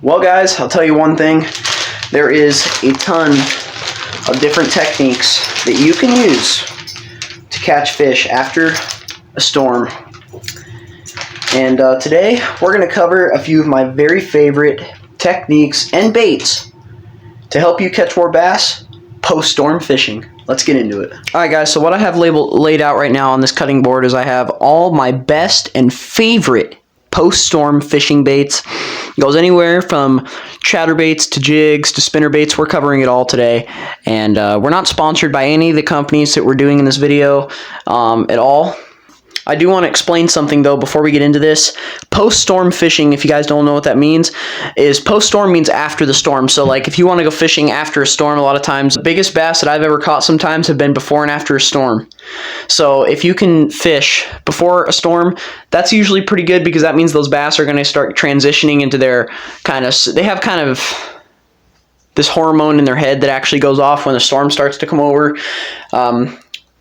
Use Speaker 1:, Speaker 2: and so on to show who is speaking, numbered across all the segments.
Speaker 1: Well guys, I'll tell you one thing. There is a ton of different techniques that you can use to catch fish after a storm. And today we're going to cover a few of my very favorite techniques and baits to help you catch more bass post-storm fishing. Let's get into it. Alright guys, so what I have laid out right now on this cutting board is I have all my best and favorite post-storm fishing baits. It goes anywhere from chatterbaits to jigs to spinnerbaits. We're covering it all today, and we're not sponsored by any of the companies that we're doing in this video at all. I do want to explain something though before we get into this. Post-storm fishing, if you guys don't know what that means, is post-storm means after the storm. So like if you want to go fishing after a storm, a lot of times the biggest bass that I've ever caught sometimes have been before and after a storm. So if you can fish before a storm, that's usually pretty good, because that means those bass are going to start transitioning into their they have kind of this hormone in their head that actually goes off when the storm starts to come over.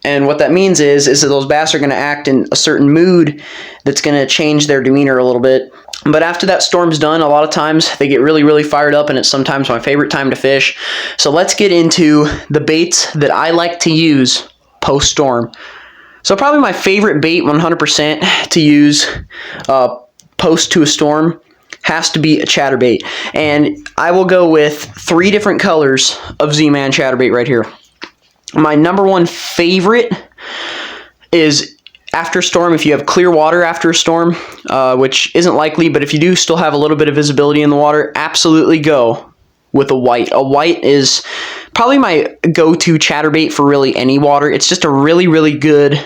Speaker 1: And what that means is that those bass are going to act in a certain mood that's going to change their demeanor a little bit. But after that storm's done, a lot of times they get really, really fired up, and it's sometimes my favorite time to fish. So let's get into the baits that I like to use post-storm. So probably my favorite bait 100% to use post to a storm has to be a chatterbait. And I will go with 3 different colors of Z-Man chatterbait right here. My number one favorite is after storm. If you have clear water after a storm, which isn't likely, but if you do still have a little bit of visibility in the water, absolutely go with a white. A white is probably my go-to chatterbait for really any water. It's just a really, really good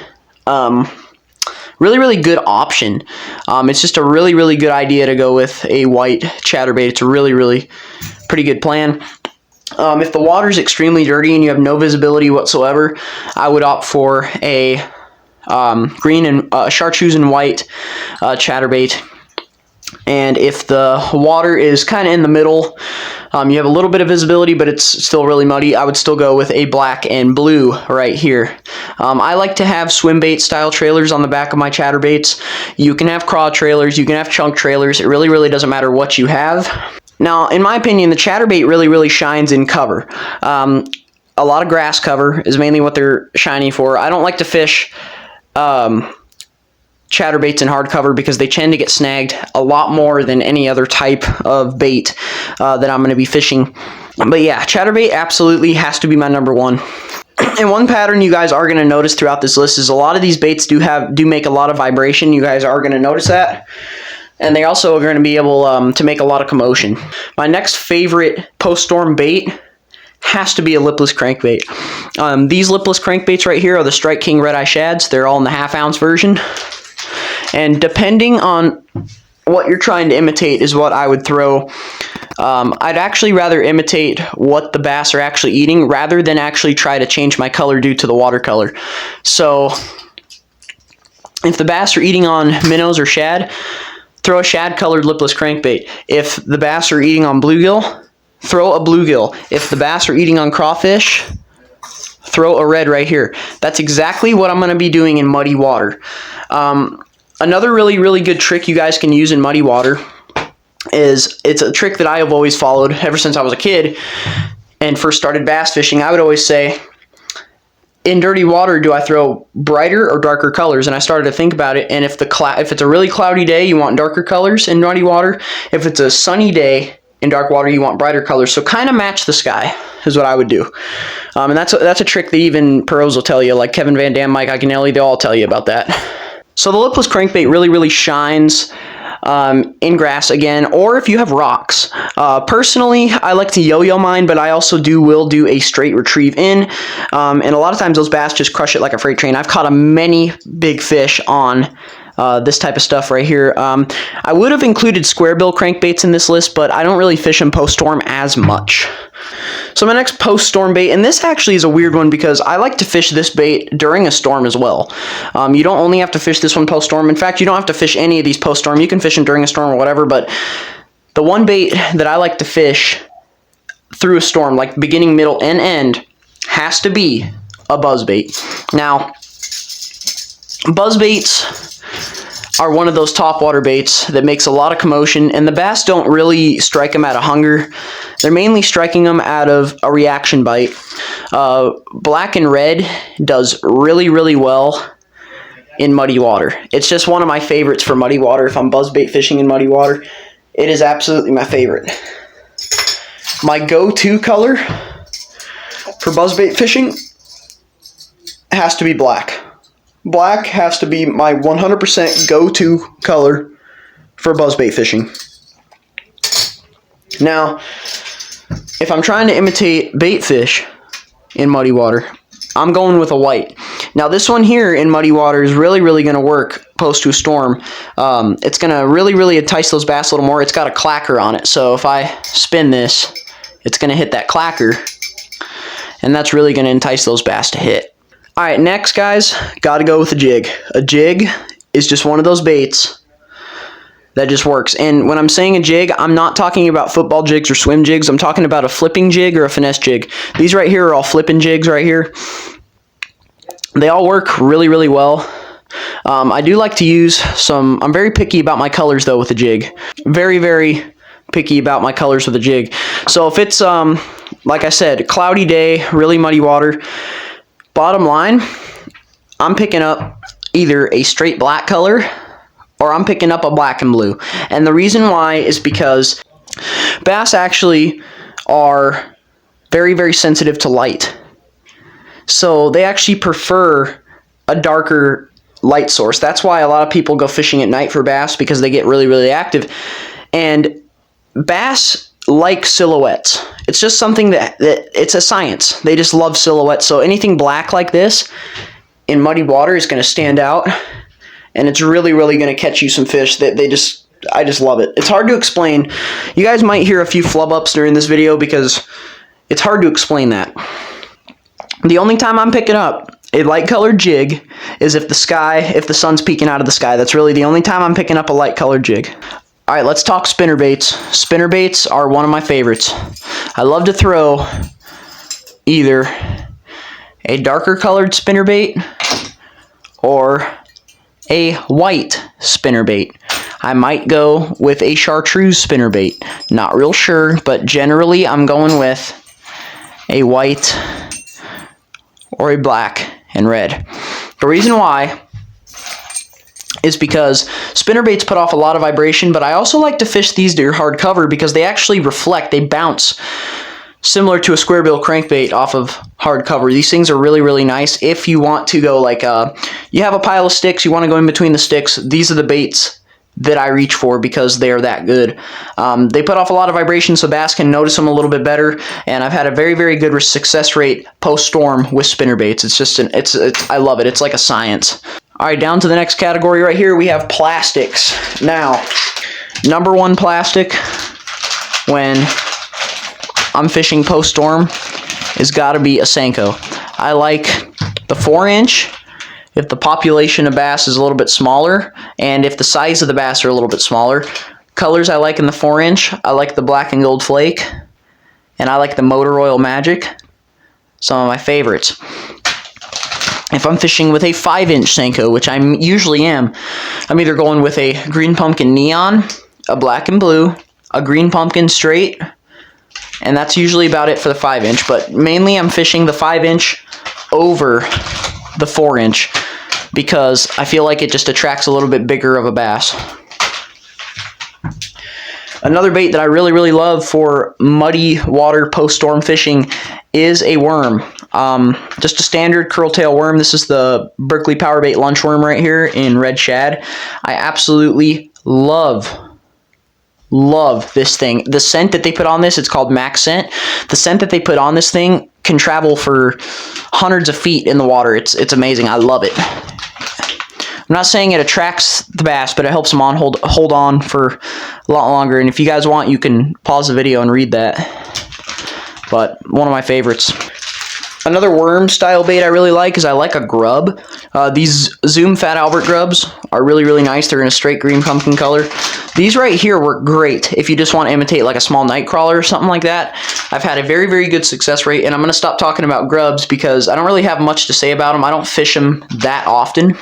Speaker 1: really good option. It's just a really, really good idea to go with a white chatterbait. It's a really, really pretty good plan. If the water is extremely dirty and you have no visibility whatsoever, I would opt for a green and chartreuse and white chatterbait. And if the water is kind of in the middle, you have a little bit of visibility, but it's still really muddy, I would still go with a black and blue right here. I like to have Swimbait style trailers on the back of my chatterbaits. You can have craw trailers, you can have chunk trailers. It really, really doesn't matter what you have. Now, in my opinion, the chatterbait really, really shines in cover. A lot of grass cover is mainly what they're shining for. I don't like to fish chatterbaits in hard cover because they tend to get snagged a lot more than any other type of bait that I'm going to be fishing. But yeah, chatterbait absolutely has to be my number one. And one pattern you guys are going to notice throughout this list is a lot of these baits do make a lot of vibration. You guys are going to notice that. And they also are going to be able to make a lot of commotion. My next favorite post-storm bait has to be a lipless crankbait. These lipless crankbaits right here are the Strike King Red Eye Shads. They're all in the half-ounce version. And depending on what you're trying to imitate is what I would throw. I'd actually rather imitate what the bass are actually eating rather than actually try to change my color due to the watercolor. So if the bass are eating on minnows or shad, throw a shad-colored lipless crankbait. If the bass are eating on bluegill, throw a bluegill. If the bass are eating on crawfish, throw a red right here. That's exactly what I'm going to be doing in muddy water. Another really, really good trick you guys can use in muddy water is, it's a trick that I have always followed ever since I was a kid and first started bass fishing. I would always say, in dirty water, do I throw brighter or darker colors? And I started to think about it, and if it's a really cloudy day, you want darker colors in muddy water. If it's a sunny day in dark water, you want brighter colors. So kind of match the sky is what I would do. And that's a trick that even pros will tell you, like Kevin Van Dam, Mike Iaconelli, they all tell you about that. So the lipless crankbait really, really shines in grass again, or if you have rocks. Personally, I like to yo-yo mine, but I also will do a straight retrieve in, and a lot of times those bass just crush it like a freight train. I've caught many big fish on this type of stuff right here. I would have included square bill crankbaits in this list, but I don't really fish them post-storm as much. So my next post-storm bait, and this actually is a weird one because I like to fish this bait during a storm as well. You don't only have to fish this one post-storm. In fact, you don't have to fish any of these post-storm. You can fish them during a storm or whatever, but the one bait that I like to fish through a storm, like beginning, middle, and end, has to be a buzzbait. Now, buzzbaits are one of those topwater baits that makes a lot of commotion, and the bass don't really strike them out of hunger. They're mainly striking them out of a reaction bite. Black and red does really, really well in muddy water. It's just one of my favorites for muddy water. If I'm buzzbait fishing in muddy water, it is absolutely my favorite. My go-to color for buzzbait fishing has to be black. Black has to be my 100% go-to color for buzzbait fishing. Now, if I'm trying to imitate bait fish in muddy water, I'm going with a white. Now, this one here in muddy water is really, really going to work post to a storm. It's going to really, really entice those bass a little more. It's got a clacker on it, so if I spin this, it's going to hit that clacker, and that's really going to entice those bass to hit. All right, next, guys, got to go with a jig. A jig is just one of those baits that just works. And when I'm saying a jig, I'm not talking about football jigs or swim jigs. I'm talking about a flipping jig or a finesse jig. These right here are all flipping jigs right here. They all work really, really well. I do like to use some, I'm very picky about my colors, though, with a jig. Very, very picky about my colors with a jig. So if it's, like I said, cloudy day, really muddy water, bottom line, I'm picking up either a straight black color or I'm picking up a black and blue. And the reason why is because bass actually are very, very sensitive to light. So they actually prefer a darker light source. That's why a lot of people go fishing at night for bass, because they get really, really active. And bass like silhouettes. It's just something that it's a science. They just love silhouettes. So anything black like this in muddy water is going to stand out, and it's really, really going to catch you some fish that I just love it. It's hard to explain. You guys might hear a few flub ups during this video because it's hard to explain that. The only time I'm picking up a light colored jig is if the sun's peeking out of the sky. That's really the only time I'm picking up a light colored jig. All right, let's talk spinnerbaits. Spinnerbaits are one of my favorites. I love to throw either a darker colored spinnerbait or a white spinnerbait. I might go with a chartreuse spinnerbait. Not real sure, but generally I'm going with a white or a black and red. The reason why is because spinnerbaits put off a lot of vibration, but I also like to fish these to hard cover because they actually reflect, they bounce, similar to a square bill crankbait off of hard cover. These things are really, really nice if you want to go like, you have a pile of sticks, you want to go in between the sticks. These are the baits that I reach for because they are that good. They put off a lot of vibration so bass can notice them a little bit better, and I've had a very, very good success rate post-storm with spinnerbaits. It's just, I love it. It's like a science. All right, down to the next category right here, we have plastics. Now, number one plastic when I'm fishing post-storm has got to be a Senko. I like the 4-inch if the population of bass is a little bit smaller, and if the size of the bass are a little bit smaller. Colors I like in the 4-inch, I like the black and gold flake, and I like the motor oil magic. Some of my favorites. If I'm fishing with a 5-inch Senko, which I usually am, I'm either going with a green pumpkin neon, a black and blue, a green pumpkin straight, and that's usually about it for the 5-inch. But mainly I'm fishing the 5-inch over the 4-inch because I feel like it just attracts a little bit bigger of a bass. Another bait that I really, really love for muddy water post-storm fishing is a worm. Just a standard curl-tail worm. This is the Berkley PowerBait lunch worm right here in red shad. I absolutely love this thing. The scent that they put on this, it's called Max Scent. The scent that they put on this thing can travel for hundreds of feet in the water. It's amazing. I love it. I'm not saying it attracts the bass, but it helps them hold on for a lot longer. And if you guys want, you can pause the video and read that. But one of my favorites. Another worm style bait I really like is I like a grub. These Zoom Fat Albert grubs are really, really nice. They're in a straight green pumpkin color. These right here work great if you just want to imitate like a small night crawler or something like that. I've had a very, very good success rate, and I'm going to stop talking about grubs because I don't really have much to say about them. I don't fish them that often.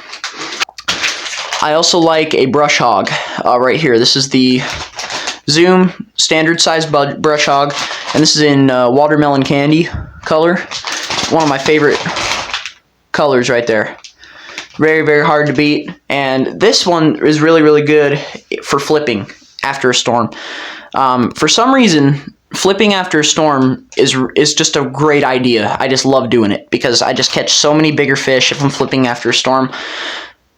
Speaker 1: I also like a brush hog right here. This is the Zoom standard size brush hog, and this is in watermelon candy color. One of my favorite colors right there. Very, very hard to beat, and this one is really, really good for flipping after a storm. For some reason, flipping after a storm is just a great idea. I just love doing it because I just catch so many bigger fish if I'm flipping after a storm.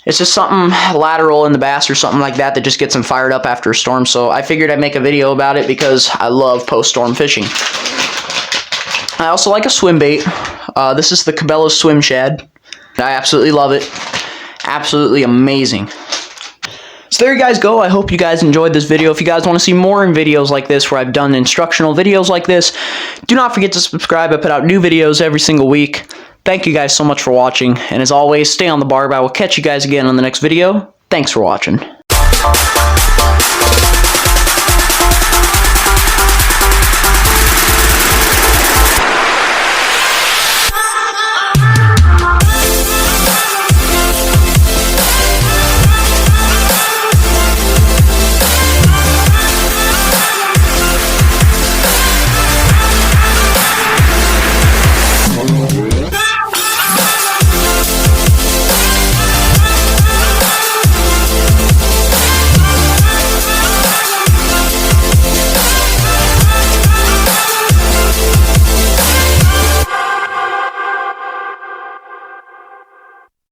Speaker 1: It's just something lateral in the bass or something like that just gets them fired up after a storm. So I figured I'd make a video about it because I love post-storm fishing. I also like a swim bait. This is the Cabela's Swim Shad. I absolutely love it. Absolutely amazing. So there you guys go. I hope you guys enjoyed this video. If you guys want to see more in videos like this where I've done instructional videos like this, do not forget to subscribe. I put out new videos every single week. Thank you guys so much for watching, and as always, stay on the barb. I will catch you guys again on the next video. Thanks for watching.